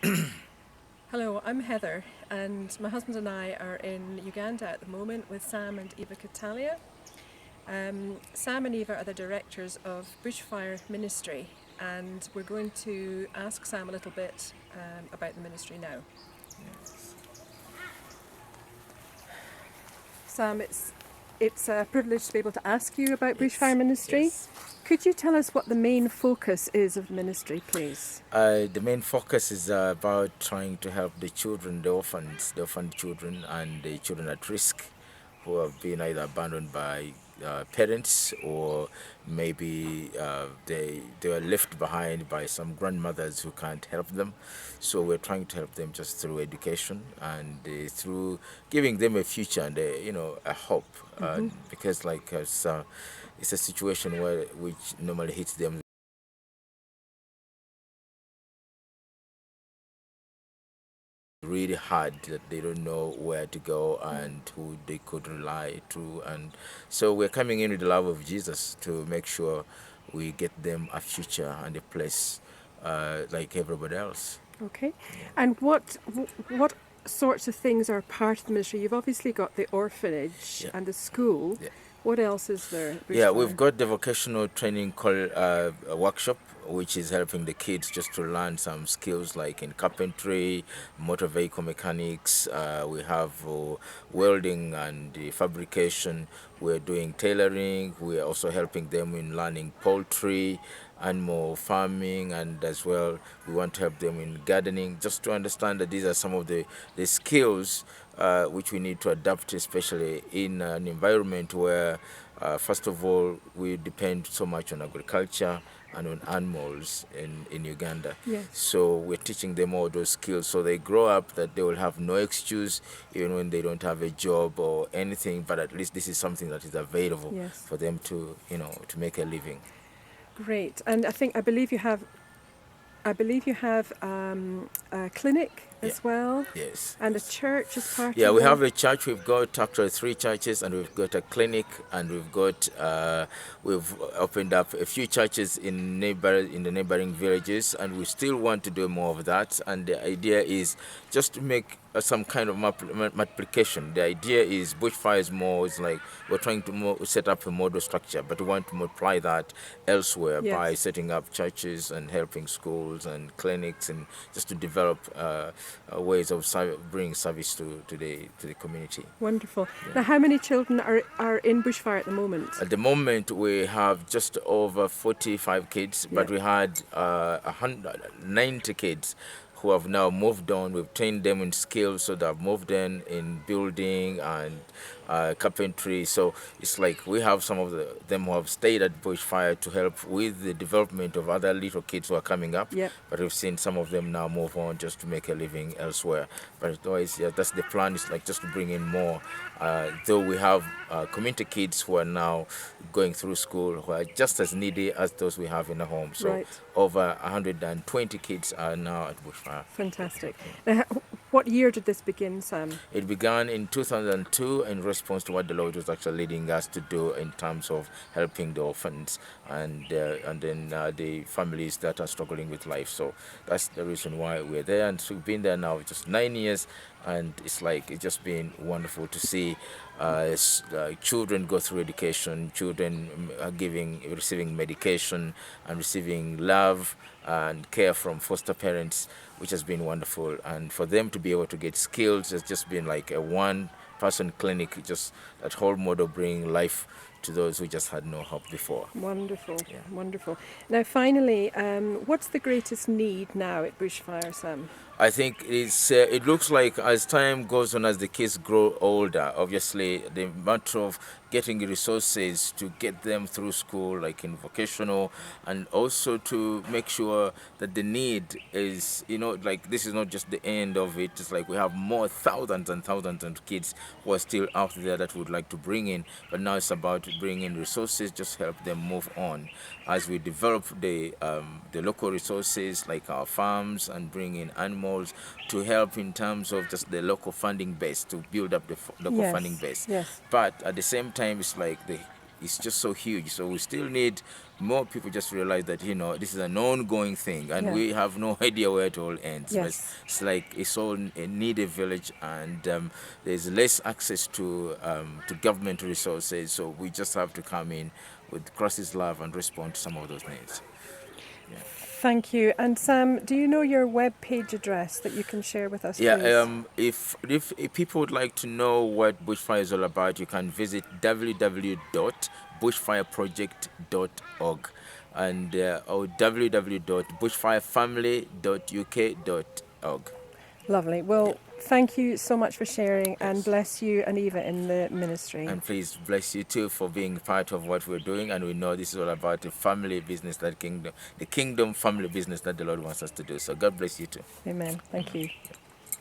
Hello, I'm Heather, and my husband and I are in Uganda at the moment with Sam and Eva Catalia. Sam and Eva are the directors of Bushfire Ministry, and we're going to ask Sam a little bit about the ministry now. Sam, it's a privilege to be able to ask you about Bushfire Ministry. Yes. Could you tell us what the main focus is of the ministry, please? The main focus is about trying to help the children, the orphan children, and the children at risk who have been either abandoned by parents, or maybe they were left behind by some grandmothers who can't help them. So we're trying to help them just through education and through giving them a future and a hope, because it's a situation which normally hits them really hard, that they don't know where to go and who they could rely to. And so we're coming in with the love of Jesus to make sure we get them a future and a place like everybody else. Okay. And what sorts of things are part of the ministry? You've obviously got the orphanage Yeah. and the school. Yeah. What else is there? Yeah, we've got the vocational training called a workshop, which is helping the kids just to learn some skills like in carpentry, motor vehicle mechanics. We have welding and fabrication. We're doing tailoring. We're also helping them in learning poultry, animal farming, and as well we want to help them in gardening, just to understand that these are some of the skills which we need to adapt, especially in an environment where first of all we depend so much on agriculture and on animals in Uganda. Yes. So we're teaching them all those skills so they grow up that they will have no excuse even when they don't have a job or anything, but at least this is something that is available Yes. for them to make a living. Great. And I believe you have a clinic as well. Yes. And a church as part Yeah, of we it. have a church. We've got actually 3 churches, and we've got a clinic, and we've opened up a few churches in the neighboring villages, and we still want to do more of that. And the idea is just to make some kind of multiplication. The idea is Bushfire is more. It's like we're trying to set up a model structure, but we want to multiply that elsewhere by Yes. setting up churches and helping schools and clinics, and just to develop ways of bringing service to the community. Wonderful. Now, how many children are in Bushfire at the moment? At the moment, we have just over 45 kids, but Yeah. we had 90 kids who have now moved on. We've trained them in skills, so they've moved in building and carpentry. So it's like we have some of them who have stayed at Bushfire to help with the development of other little kids who are coming up. Yeah. But we've seen some of them now move on just to make a living elsewhere. But otherwise, yeah, that's the plan. Is like just to bring in more. Though we have community kids who are now going through school who are just as needy as those we have in the home. So Right. over 120 kids are now at Bushfire. Fantastic. Now, what year did this begin, Sam? It began in 2002 in response to what the Lord was actually leading us to do in terms of helping the orphans and then the families that are struggling with life. So that's the reason why we're there, and so we've been there now just 9 years, and it's just been wonderful to see children go through education, children receiving medication and receiving love and care from foster parents, which has been wonderful. And for them to be able to get skills has just been like a one-person clinic, just that whole model bringing life to those who just had no hope before. Wonderful. Yeah. Wonderful. Now, finally, what's the greatest need now at Bushfire, Sam? I think it looks like as time goes on, as the kids grow older, obviously the matter of getting resources to get them through school, like in vocational, and also to make sure that the need is, like this is not just the end of it. It's like we have more thousands and thousands of kids who are still out there that would like to bring in, but now it's about bringing in resources, just help them move on as we develop the local resources like our farms and bring in animals to help in terms of just the local funding base, to build up the local Yes, funding base. yes. But at the same time, it's like it's just so huge. So we still need more people just realize that, you know, this is an ongoing thing, and Yeah. we have no idea where it all ends. But Yes. it's like it's all a needy village, and there's less access to government resources. So we just have to come in with crisis love and respond to some of those needs. Thank you. And Sam, do you know your web page address that you can share with us, Yeah, please? if people would like to know what Bushfire is all about, you can visit www.bushfireproject.org and or www.bushfirefamily.uk.org. Lovely. Well, thank you so much for sharing, and Yes. bless you and Eva in the ministry. And please bless you too for being part of what we're doing. And we know this is all about the family business, the kingdom family business that the Lord wants us to do. So God bless you too. Amen. Thank you.